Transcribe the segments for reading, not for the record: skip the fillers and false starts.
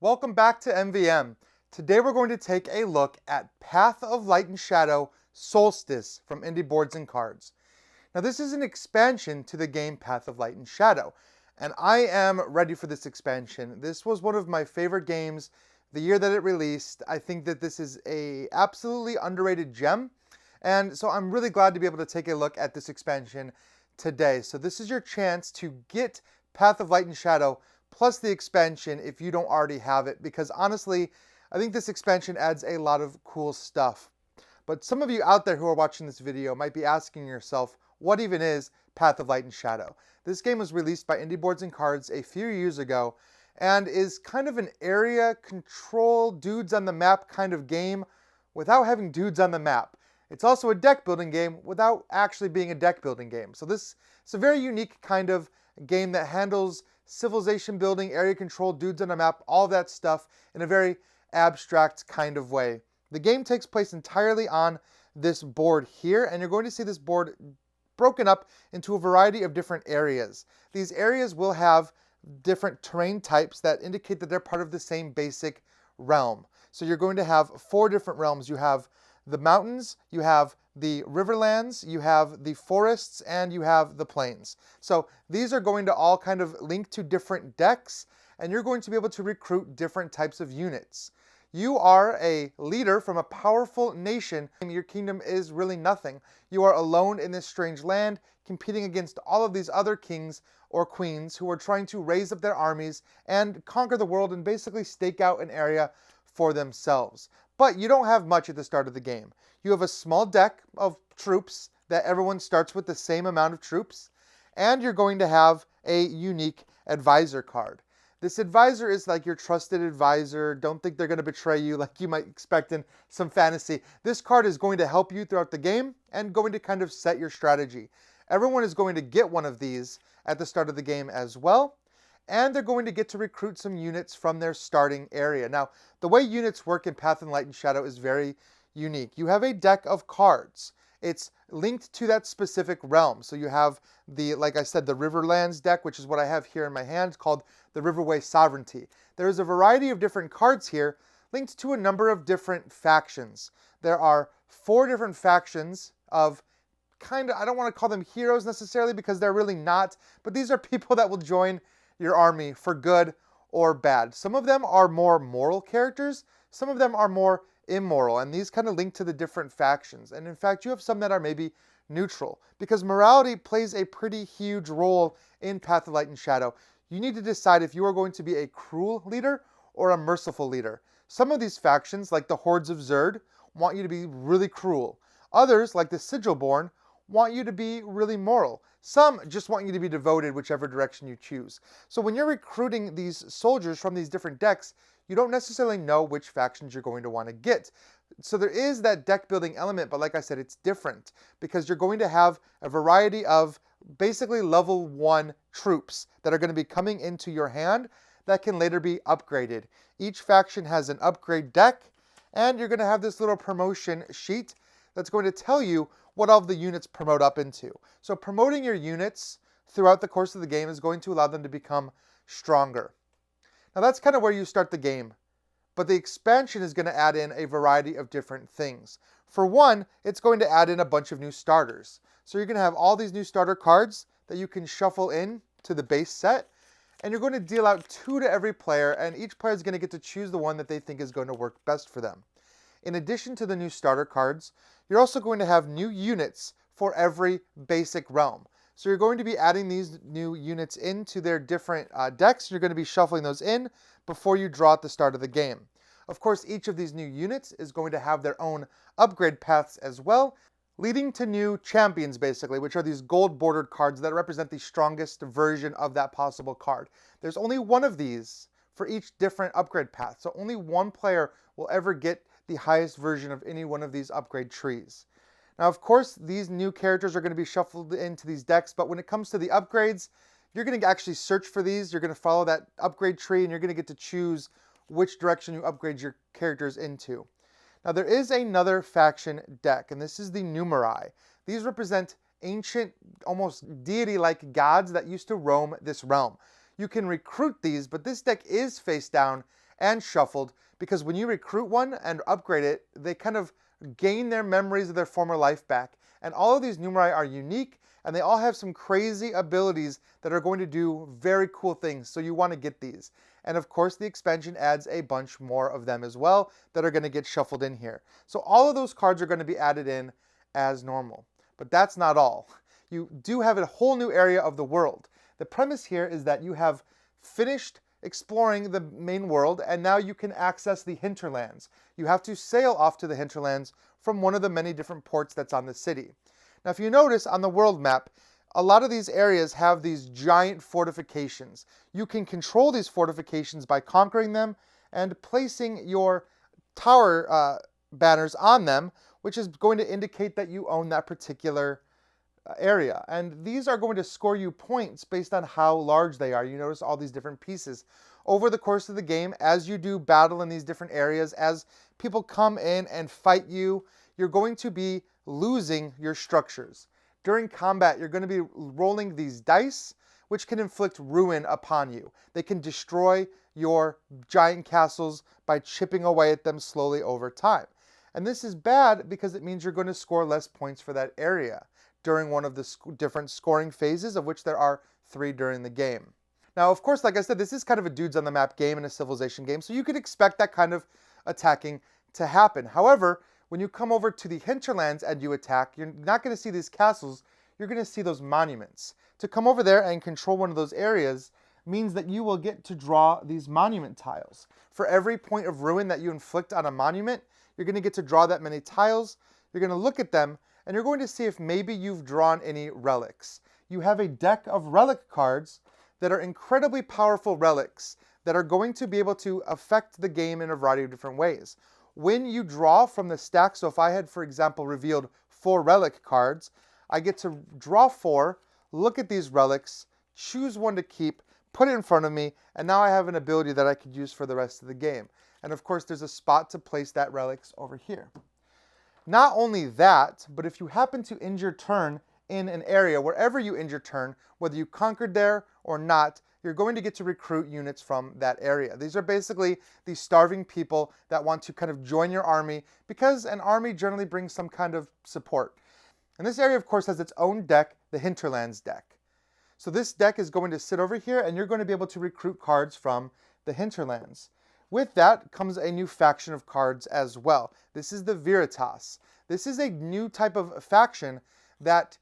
Welcome back to MVM. Today we're going to take a look at Path of Light and Shadow Solstice from Indie Boards and Cards. Now this is an expansion to the game Path of Light and Shadow, and I am ready for this expansion. This was one of my favorite games the year that it released. I think that this is a absolutely underrated gem, and so I'm really glad to be able to take a look at this expansion today. So this is your chance to get Path of Light and Shadow plus the expansion if you don't already have it, because honestly, I think this expansion adds a lot of cool stuff. But some of you out there who are watching this video might be asking yourself, what even is Path of Light and Shadow? This game was released by Indie Boards and Cards a few years ago and is kind of an area control, dudes on the map kind of game without having dudes on the map. It's also a deck building game without actually being a deck building game. So this is a very unique kind of game that handles civilization building, area control, dudes on a map, all that stuff in a very abstract kind of way. The game takes place entirely on this board here, and you're going to see this board broken up into a variety of different areas. These areas will have different terrain types that indicate that they're part of the same basic realm. So you're going to have 4 different realms. You have the mountains, you have the riverlands, you have the forests, and you have the plains. So these are going to all kind of link to different decks, and you're going to be able to recruit different types of units. You are a leader from a powerful nation, and your kingdom is really nothing. You are alone in this strange land, competing against all of these other kings or queens who are trying to raise up their armies and conquer the world and basically stake out an area for themselves. But you don't have much at the start of the game. You have a small deck of troops that everyone starts with the same amount of troops, and you're going to have a unique advisor card. This advisor is like your trusted advisor. Don't think they're going to betray you like you might expect in some fantasy. This card is going to help you throughout the game and going to kind of set your strategy. Everyone is going to get one of these at the start of the game as well, and they're going to get to recruit some units from their starting area. Now, the way units work in Path of Light and Shadow is very unique. You have a deck of cards. It's linked to that specific realm. So you have the, like I said, the Riverlands deck, which is what I have here in my hand, called the Riverway Sovereignty. There is a variety of different cards here linked to a number of different factions. There are 4 different factions of kind of, I don't want to call them heroes necessarily because they're really not, but these are people that will join your army for good or bad. Some of them are more moral characters, some of them are more immoral, and these kind of link to the different factions. And in fact, you have some that are maybe neutral, because morality plays a pretty huge role in Path of Light and Shadow. You need to decide if you are going to be a cruel leader or a merciful leader. Some of these factions, like the Hordes of Zerd, want you to be really cruel. Others, like the Sigilborn, want you to be really moral. Some just want you to be devoted whichever direction you choose. So when you're recruiting these soldiers from these different decks, you don't necessarily know which factions you're going to want to get. So there is that deck building element, but like I said, it's different because you're going to have a variety of basically level 1 troops that are going to be coming into your hand that can later be upgraded. Each faction has an upgrade deck, and you're going to have this little promotion sheet that's going to tell you what all of the units promote up into. So promoting your units throughout the course of the game is going to allow them to become stronger. Now that's kind of where you start the game, but the expansion is going to add in a variety of different things. For one, it's going to add in a bunch of new starters. So you're going to have all these new starter cards that you can shuffle in to the base set, and you're going to deal out 2 to every player, and each player is going to get to choose the one that they think is going to work best for them. In addition to the new starter cards, you're also going to have new units for every basic realm. So you're going to be adding these new units into their different decks. You're going to be shuffling those in before you draw at the start of the game. Of course, each of these new units is going to have their own upgrade paths as well, leading to new champions basically, which are these gold bordered cards that represent the strongest version of that possible card. There's only one of these for each different upgrade path, so only one player will ever get the highest version of any one of these upgrade trees. Now, of course, these new characters are going to be shuffled into these decks, but when it comes to the upgrades, you're going to actually search for these. You're going to follow that upgrade tree, and you're going to get to choose which direction you upgrade your characters into. Now, there is another faction deck, and this is the Numerai. These represent ancient, almost deity-like gods that used to roam this realm. You can recruit these, but this deck is face down, and shuffled, because when you recruit one and upgrade it, they kind of gain their memories of their former life back. And all of these numeri are unique, and they all have some crazy abilities that are going to do very cool things, so you want to get these. And of course, the expansion adds a bunch more of them as well that are going to get shuffled in here. So all of those cards are going to be added in as normal. But that's not all. You do have a whole new area of the world. The premise here is that you have finished exploring the main world, and now you can access the hinterlands. You have to sail off to the hinterlands from one of the many different ports that's on the city. Now, if you notice on the world map, a lot of these areas have these giant fortifications. You can control these fortifications by conquering them and placing your tower banners on them, which is going to indicate that you own that particular area. And these are going to score you points based on how large they are. You notice all these different pieces. Over the course of the game, as you do battle in these different areas, as people come in and fight you, you're going to be losing your structures. During combat, you're going to be rolling these dice, which can inflict ruin upon you. They can destroy your giant castles by chipping away at them slowly over time. And this is bad because it means you're going to score less points for that area during one of the different scoring phases, of which there are 3 during the game. Now, of course, like I said, this is kind of a dudes on the map game and a civilization game, so you could expect that kind of attacking to happen. However, when you come over to the hinterlands and you attack, you're not going to see these castles, you're going to see those monuments. To come over there and control one of those areas means that you will get to draw these monument tiles. For every point of ruin that you inflict on a monument, you're going to get to draw that many tiles. You're going to look at them, and you're going to see if maybe you've drawn any relics. You have a deck of relic cards that are incredibly powerful relics that are going to be able to affect the game in a variety of different ways. When you draw from the stack, so if I had, for example, revealed 4 relic cards, I get to draw 4, look at these relics, choose one to keep, put it in front of me, and now I have an ability that I could use for the rest of the game. And of course, there's a spot to place that relics over here. Not only that, but if you happen to end your turn in an area, wherever you end your turn, whether you conquered there or not, you're going to get to recruit units from that area. These are basically these starving people that want to kind of join your army, because an army generally brings some kind of support. And this area, of course, has its own deck, the Hinterlands deck. So this deck is going to sit over here, and you're going to be able to recruit cards from the Hinterlands. With that comes a new faction of cards as well. This is the Veritas. This is a new type of faction that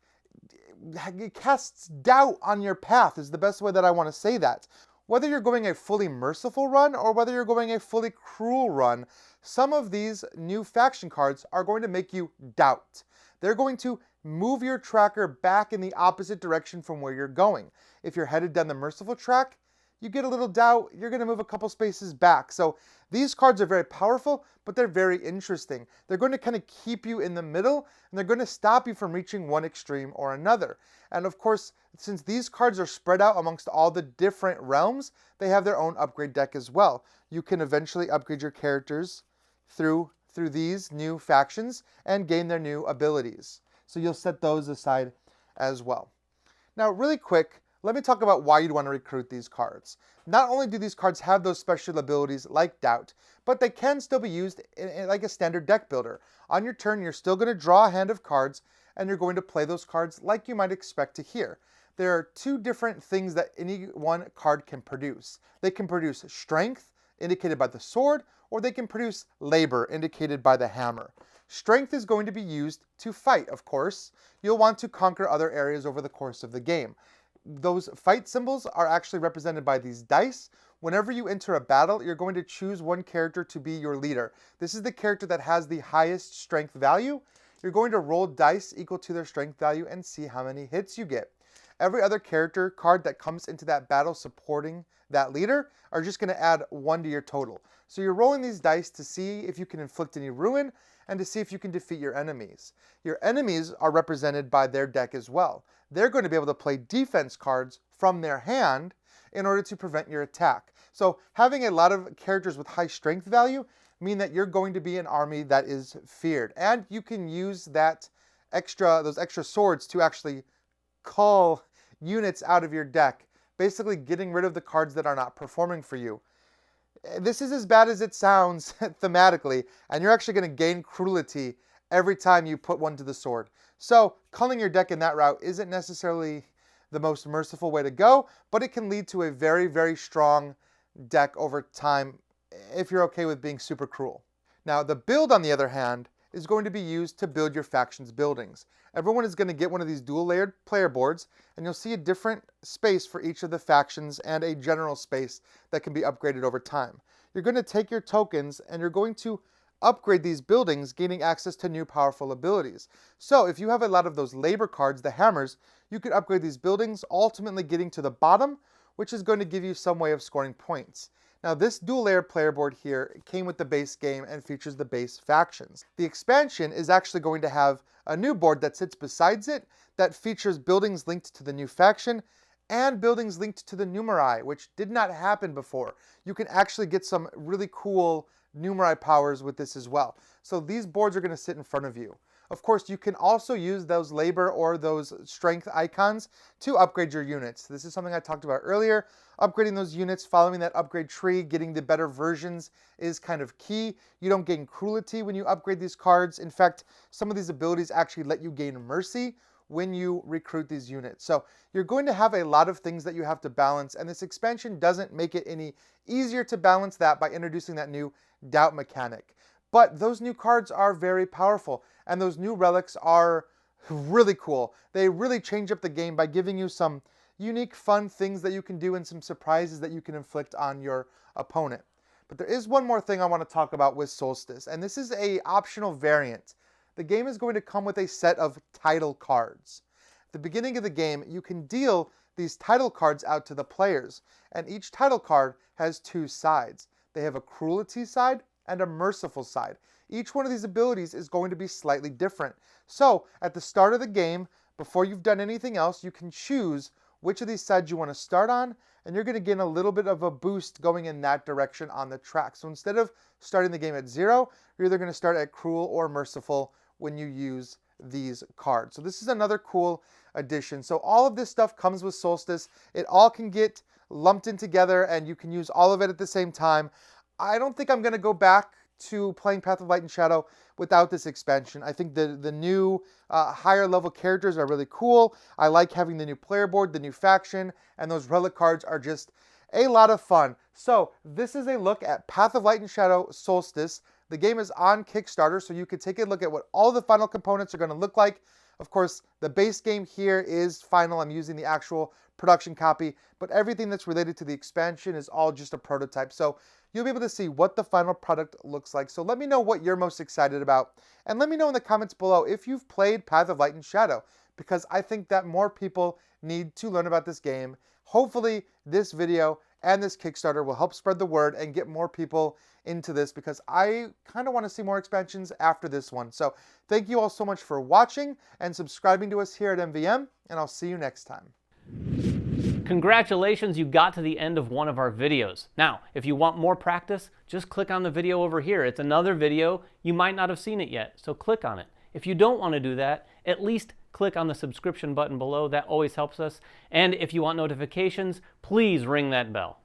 casts doubt on your path, is the best way that I want to say that. Whether you're going a fully merciful run or whether you're going a fully cruel run, some of these new faction cards are going to make you doubt. They're going to move your tracker back in the opposite direction from where you're going. If you're headed down the merciful track, you get a little doubt, you're going to move a couple spaces back. So these cards are very powerful, but they're very interesting. They're going to kind of keep you in the middle, and they're going to stop you from reaching one extreme or another. And of course, since these cards are spread out amongst all the different realms, they have their own upgrade deck as well. You can eventually upgrade your characters through these new factions and gain their new abilities. So you'll set those aside as well. Now, really quick, let me talk about why you'd want to recruit these cards. Not only do these cards have those special abilities like Doubt, but they can still be used like a standard deck builder. On your turn, you're still going to draw a hand of cards, and you're going to play those cards like you might expect to hear. There are 2 different things that any one card can produce. They can produce strength, indicated by the sword, or they can produce labor, indicated by the hammer. Strength is going to be used to fight, of course. You'll want to conquer other areas over the course of the game. Those fight symbols are actually represented by these dice. Whenever you enter a battle, you're going to choose one character to be your leader. This is the character that has the highest strength value. You're going to roll dice equal to their strength value and see how many hits you get. Every other character card that comes into that battle supporting that leader are just going to add 1 to your total. So you're rolling these dice to see if you can inflict any ruin and to see if you can defeat your enemies. Your enemies are represented by their deck as well. They're going to be able to play defense cards from their hand in order to prevent your attack. So having a lot of characters with high strength value mean that you're going to be an army that is feared. And you can use those extra swords to actually call units out of your deck, basically getting rid of the cards that are not performing for you. This is as bad as it sounds thematically, and you're actually going to gain cruelty every time you put one to the sword. So culling your deck in that route isn't necessarily the most merciful way to go, but it can lead to a very, very strong deck over time if you're okay with being super cruel. Now, the build, on the other hand, is going to be used to build your faction's buildings. Everyone is going to get one of these dual-layered player boards, and you'll see a different space for each of the factions and a general space that can be upgraded over time. You're going to take your tokens and you're going to upgrade these buildings, gaining access to new powerful abilities. So if you have a lot of those labor cards, the hammers, you could upgrade these buildings, ultimately getting to the bottom, which is going to give you some way of scoring points. Now, this dual-layered player board here came with the base game and features the base factions. The expansion is actually going to have a new board that sits besides it that features buildings linked to the new faction and buildings linked to the numeri, which did not happen before. You can actually get some really cool numeri powers with this as well. So these boards are going to sit in front of you. Of course, you can also use those labor or those strength icons to upgrade your units. This is something I talked about earlier. Upgrading those units, following that upgrade tree, getting the better versions is kind of key. You don't gain cruelty when you upgrade these cards. In fact, some of these abilities actually let you gain mercy when you recruit these units. So you're going to have a lot of things that you have to balance, and this expansion doesn't make it any easier to balance that by introducing that new doubt mechanic. But those new cards are very powerful, and those new relics are really cool. They really change up the game by giving you some unique, fun things that you can do and some surprises that you can inflict on your opponent. But there is one more thing I want to talk about with Solstice, and this is an optional variant. The game is going to come with a set of title cards. At the beginning of the game, you can deal these title cards out to the players, and each title card has two sides. They have a cruelty side and a merciful side. Each one of these abilities is going to be slightly different. So at the start of the game, before you've done anything else, you can choose which of these sides you want to start on, and you're going to gain a little bit of a boost going in that direction on the track. So instead of starting the game at 0, you're either going to start at cruel or merciful when you use these cards. So this is another cool addition. So all of this stuff comes with Solstice. It all can get lumped in together and you can use all of it at the same time. I don't think I'm going to go back to playing Path of Light and Shadow without this expansion. I think the new higher level characters are really cool. I like having the new player board, the new faction, and those relic cards are just a lot of fun. So this is a look at Path of Light and Shadow Solstice. The game is on Kickstarter, so you could take a look at what all the final components are going to look like. Of course, the base game here is final. I'm using the actual production copy, but everything that's related to the expansion is all just a prototype. So you'll be able to see what the final product looks like. So let me know what you're most excited about, and let me know in the comments below if you've played Path of Light and Shadow, because I think that more people need to learn about this game. Hopefully this video and this Kickstarter will help spread the word and get more people into this, because I kind of want to see more expansions after this one. So thank you all so much for watching and subscribing to us here at MVM, and I'll see you next time. Congratulations, you got to the end of one of our videos. Now, if you want more practice, just click on the video over here. It's another video. You might not have seen it yet, so click on it. If you don't want to do that, at least click on the subscription button below. That always helps us. And if you want notifications, please ring that bell.